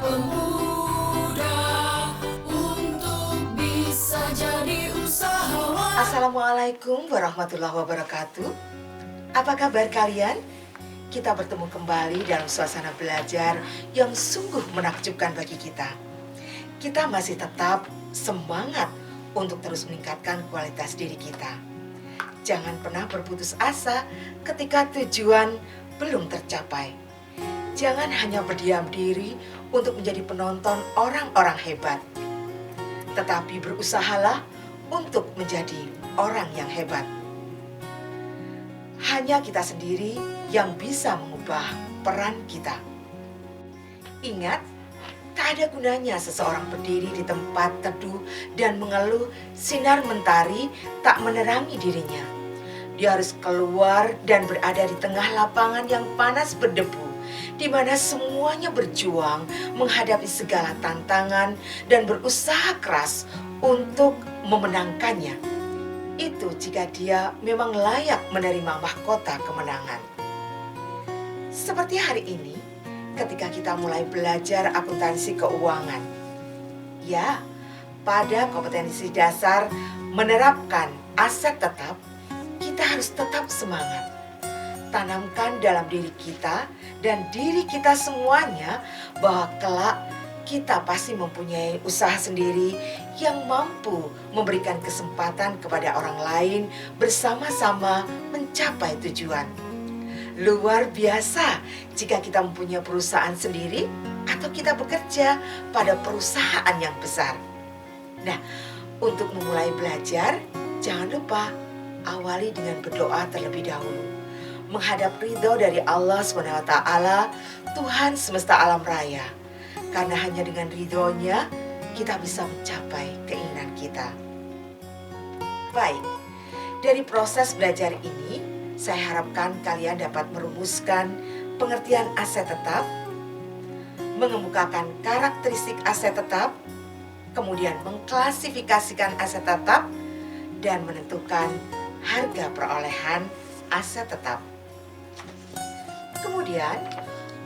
pemuda untuk bisa jadi usahawan. Assalamualaikum warahmatullahi wabarakatuh. Apa kabar kalian? Kita bertemu kembali dalam suasana belajar yang sungguh menakjubkan bagi kita. Kita masih tetap semangat untuk terus meningkatkan kualitas diri kita. Jangan pernah berputus asa ketika tujuan belum tercapai. Jangan hanya berdiam diri untuk menjadi penonton orang-orang hebat, tetapi berusahalah untuk menjadi orang yang hebat. Hanya kita sendiri yang bisa mengubah peran kita. Ingat, tak ada gunanya seseorang berdiri di tempat teduh dan mengeluh sinar mentari tak menerangi dirinya. Dia harus keluar dan berada di tengah lapangan yang panas berdebu, di mana semuanya berjuang menghadapi segala tantangan dan berusaha keras untuk memenangkannya. Itu jika dia memang layak menerima mahkota kemenangan. Seperti hari ini, ketika kita mulai belajar akuntansi keuangan. Ya, pada kompetensi dasar menerapkan aset tetap, kita harus tetap semangat. Tanamkan dalam diri kita dan diri kita semuanya bahwa kelak kita pasti mempunyai usaha sendiri yang mampu memberikan kesempatan kepada orang lain bersama-sama mencapai tujuan. Luar biasa jika kita mempunyai perusahaan sendiri atau kita bekerja pada perusahaan yang besar. Nah, untuk memulai belajar, jangan lupa awali dengan berdoa terlebih dahulu. Menghadap ridho dari Allah SWT, Tuhan semesta alam raya. Karena hanya dengan ridhonya kita bisa mencapai keinginan kita. Baik, dari proses belajar ini, saya harapkan kalian dapat merumuskan pengertian aset tetap, mengemukakan karakteristik aset tetap, kemudian mengklasifikasikan aset tetap, dan menentukan harga perolehan aset tetap. Kemudian,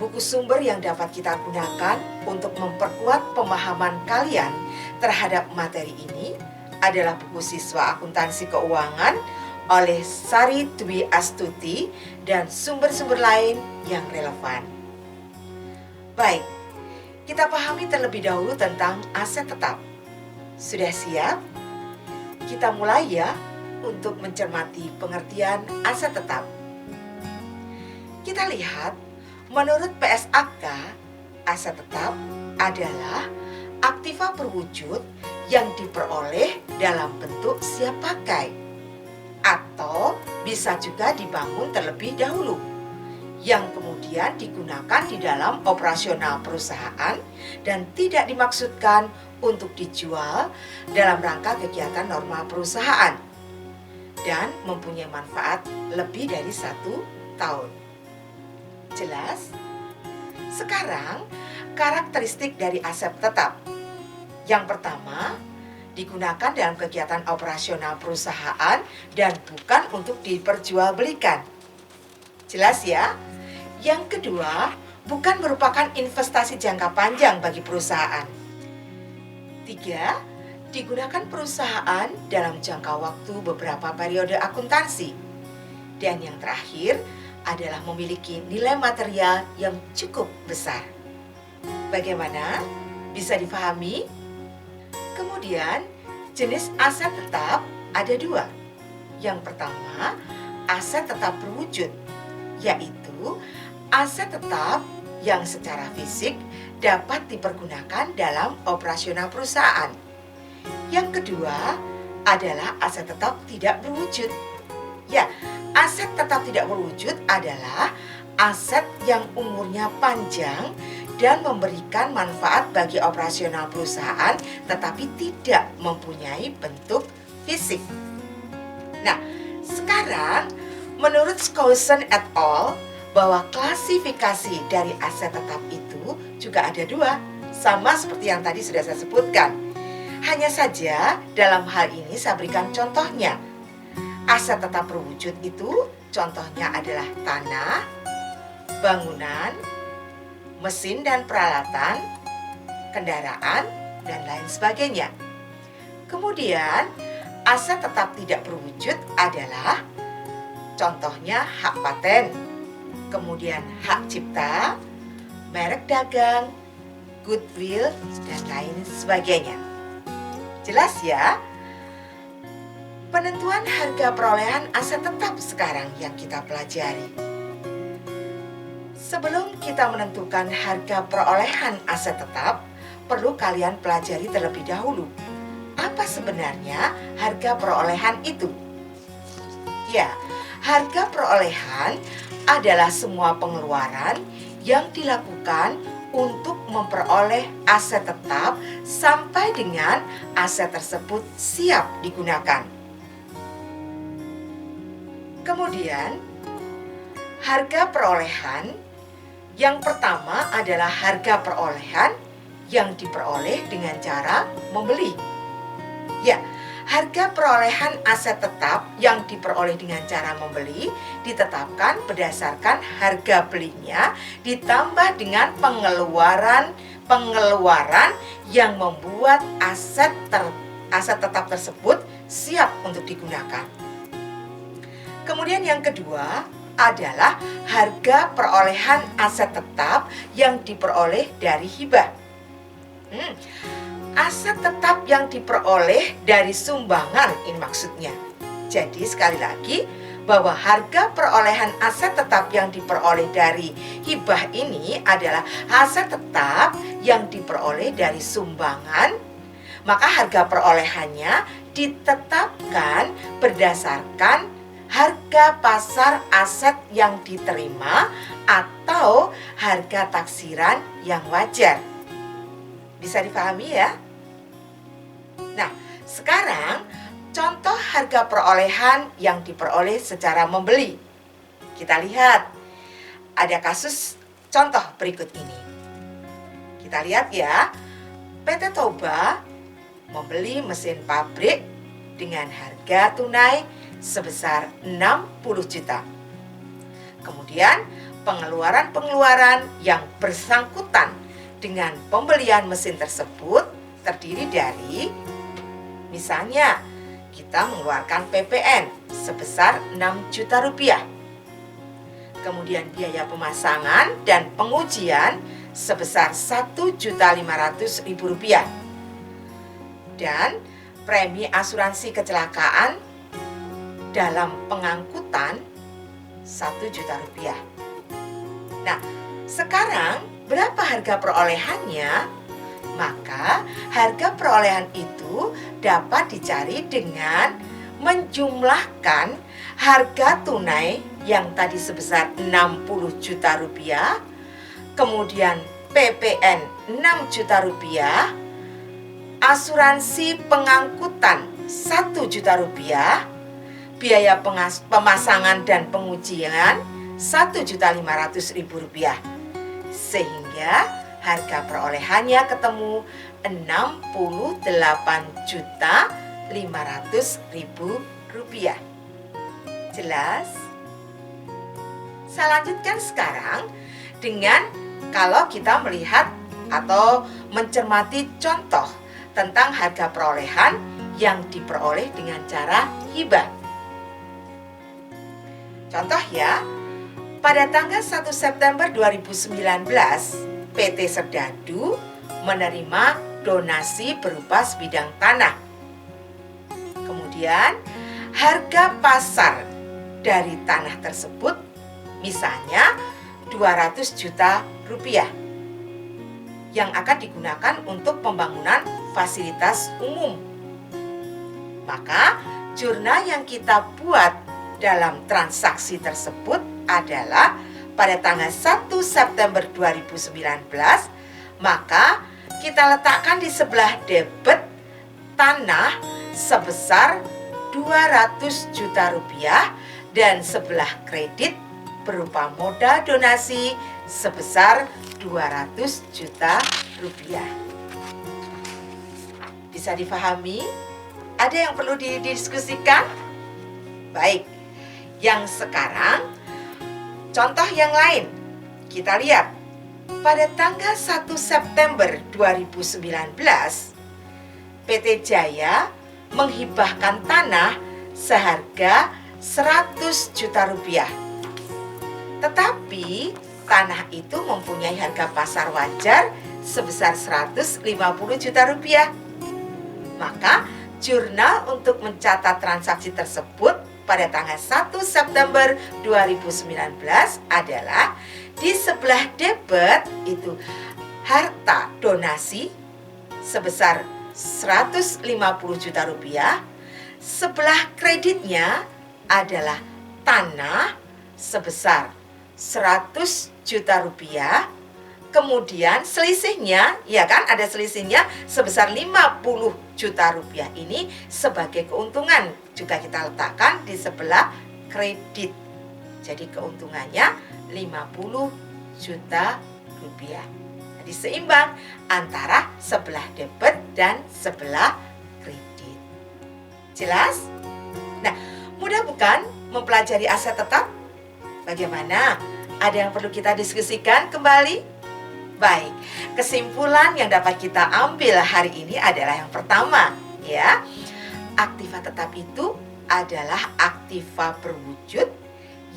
buku sumber yang dapat kita gunakan untuk memperkuat pemahaman kalian terhadap materi ini adalah buku Siswa Akuntansi Keuangan oleh Sari Dwi Astuti dan sumber-sumber lain yang relevan. Baik, kita pahami terlebih dahulu tentang aset tetap. Sudah siap? Kita mulai ya untuk mencermati pengertian aset tetap. Kita lihat, menurut PSAK, aset tetap adalah aktiva berwujud yang diperoleh dalam bentuk siap pakai, atau bisa juga dibangun terlebih dahulu, yang kemudian digunakan di dalam operasional perusahaan dan tidak dimaksudkan untuk dijual dalam rangka kegiatan normal perusahaan dan mempunyai manfaat lebih dari 1 tahun. Jelas? Sekarang, karakteristik dari aset tetap. Yang pertama, digunakan dalam kegiatan operasional perusahaan dan bukan untuk diperjualbelikan. Jelas ya? Yang kedua, bukan merupakan investasi jangka panjang bagi perusahaan. 3, digunakan perusahaan dalam jangka waktu beberapa periode akuntansi. Dan yang terakhir adalah memiliki nilai material yang cukup besar. Bagaimana? Bisa difahami? Kemudian, jenis aset tetap ada 2. Yang pertama, aset tetap berwujud, yaitu aset tetap yang secara fisik dapat dipergunakan dalam operasional perusahaan. Yang kedua adalah aset tetap tidak berwujud. Ya, aset tetap tidak berwujud adalah aset yang umurnya panjang dan memberikan manfaat bagi operasional perusahaan tetapi tidak mempunyai bentuk fisik. Nah, sekarang menurut Skousen et al. Bahwa klasifikasi dari aset tetap itu juga ada 2, sama seperti yang tadi sudah saya sebutkan. Hanya saja dalam hal ini saya berikan contohnya. Aset tetap berwujud itu contohnya adalah tanah, bangunan, mesin dan peralatan, kendaraan, dan lain sebagainya. Kemudian, aset tetap tidak berwujud adalah contohnya hak paten, kemudian hak cipta, merek dagang, goodwill, dan lain sebagainya. Jelas ya? Penentuan harga perolehan aset tetap sekarang yang kita pelajari. Sebelum kita menentukan harga perolehan aset tetap, perlu kalian pelajari terlebih dahulu. Apa sebenarnya harga perolehan itu? Ya, harga perolehan adalah semua pengeluaran yang dilakukan untuk memperoleh aset tetap sampai dengan aset tersebut siap digunakan. Kemudian, harga perolehan yang pertama adalah harga perolehan yang diperoleh dengan cara membeli. Ya, harga perolehan aset tetap yang diperoleh dengan cara membeli ditetapkan berdasarkan harga belinya ditambah dengan pengeluaran yang membuat aset tetap tersebut siap untuk digunakan. Kemudian yang kedua adalah harga perolehan aset tetap yang diperoleh dari hibah. Aset tetap yang diperoleh dari sumbangan, ini maksudnya. Jadi sekali lagi, bahwa harga perolehan aset tetap yang diperoleh dari hibah ini adalah aset tetap yang diperoleh dari sumbangan, maka harga perolehannya ditetapkan berdasarkan harga pasar aset yang diterima atau harga taksiran yang wajar. Bisa dipahami ya? Nah, sekarang contoh harga perolehan yang diperoleh secara membeli. Kita lihat, ada kasus contoh berikut ini. Kita lihat ya, PT Toba membeli mesin pabrik dengan harga tunai sebesar 60 juta. Kemudian pengeluaran yang bersangkutan dengan pembelian mesin tersebut terdiri dari, misalnya kita mengeluarkan PPN sebesar 6 juta rupiah. Kemudian biaya pemasangan dan pengujian sebesar 1.500.000 rupiah. Dan premi asuransi kecelakaan dalam pengangkutan 1 juta rupiah. Nah, sekarang berapa harga perolehannya? Maka harga perolehan itu dapat dicari dengan menjumlahkan harga tunai yang tadi sebesar 60 juta rupiah, kemudian PPN 6 juta rupiah, asuransi pengangkutan 1 juta rupiah, biaya pemasangan dan pengujian 1.500.000 rupiah, sehingga harga perolehannya ketemu 68.500.000 rupiah. Jelas? Saya lanjutkan sekarang dengan kalau kita melihat atau mencermati contoh tentang harga perolehan yang diperoleh dengan cara hibah. Contoh ya, pada tanggal 1 September 2019, PT Serdadu menerima donasi berupa sebidang tanah. Kemudian, harga pasar dari tanah tersebut misalnya 200 juta rupiah yang akan digunakan untuk pembangunan fasilitas umum. Maka, jurnal yang kita buat dalam transaksi tersebut adalah pada tanggal 1 September 2019, maka kita letakkan di sebelah debit tanah sebesar 200 juta rupiah dan sebelah kredit berupa modal donasi sebesar 200 juta rupiah. Bisa dipahami? Ada yang perlu didiskusikan? Baik. Yang sekarang, contoh yang lain. Kita lihat pada tanggal 1 September 2019, PT Jaya menghibahkan tanah seharga 100 juta rupiah. Tetapi tanah itu mempunyai harga pasar wajar sebesar 150 juta rupiah. Maka jurnal untuk mencatat transaksi tersebut pada tanggal 1 September 2019 adalah di sebelah debit itu harta donasi sebesar 150 juta rupiah, sebelah kreditnya adalah tanah sebesar 100 juta rupiah. Kemudian selisihnya, ya kan, ada selisihnya sebesar 50 juta rupiah. Ini sebagai keuntungan juga kita letakkan di sebelah kredit. Jadi keuntungannya 50 juta rupiah. Jadi seimbang antara sebelah debit dan sebelah kredit. Jelas? Nah, mudah bukan mempelajari aset tetap? Bagaimana? Ada yang perlu kita diskusikan kembali? Baik, kesimpulan yang dapat kita ambil hari ini adalah yang pertama, ya. Aktiva tetap itu adalah aktiva berwujud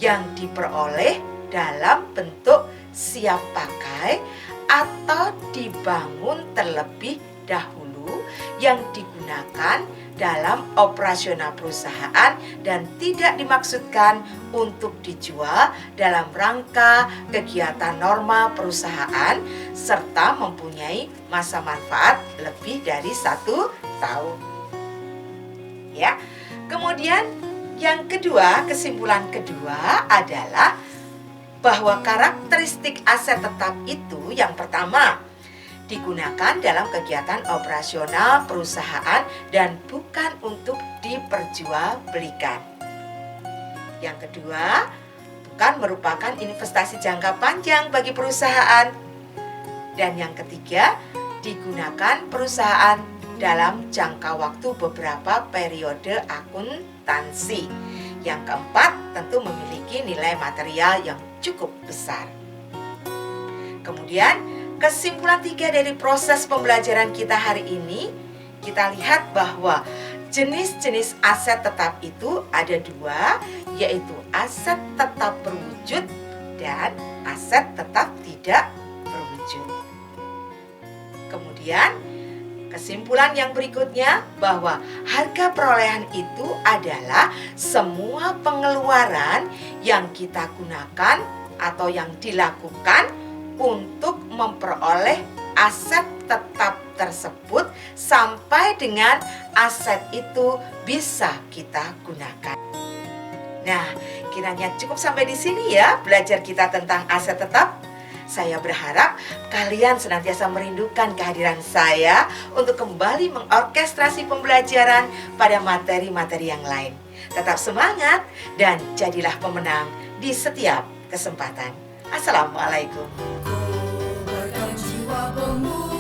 yang diperoleh dalam bentuk siap pakai atau dibangun terlebih dahulu yang digunakan dalam operasional perusahaan dan tidak dimaksudkan untuk dijual dalam rangka kegiatan normal perusahaan serta mempunyai masa manfaat lebih dari 1 tahun. Ya. Kemudian yang kedua, kesimpulan kedua adalah bahwa karakteristik aset tetap itu yang pertama digunakan dalam kegiatan operasional perusahaan dan bukan untuk diperjualbelikan. Yang kedua, bukan merupakan investasi jangka panjang bagi perusahaan. Dan yang ketiga, digunakan perusahaan dalam jangka waktu beberapa periode akuntansi. Yang keempat, tentu memiliki nilai material yang cukup besar. Kemudian, kesimpulan 3 dari proses pembelajaran kita hari ini, kita lihat bahwa jenis-jenis aset tetap itu ada 2, yaitu aset tetap berwujud dan aset tetap tidak berwujud. Kemudian, kesimpulan yang berikutnya bahwa harga perolehan itu adalah semua pengeluaran yang kita gunakan atau yang dilakukan untuk memperoleh aset tetap tersebut sampai dengan aset itu bisa kita gunakan. Nah, kiranya cukup sampai di sini ya belajar kita tentang aset tetap. Saya berharap kalian senantiasa merindukan kehadiran saya untuk kembali mengorkestrasi pembelajaran pada materi-materi yang lain. Tetap semangat dan jadilah pemenang di setiap kesempatan. Assalamualaikum. Kobarkan jiwa pemuda.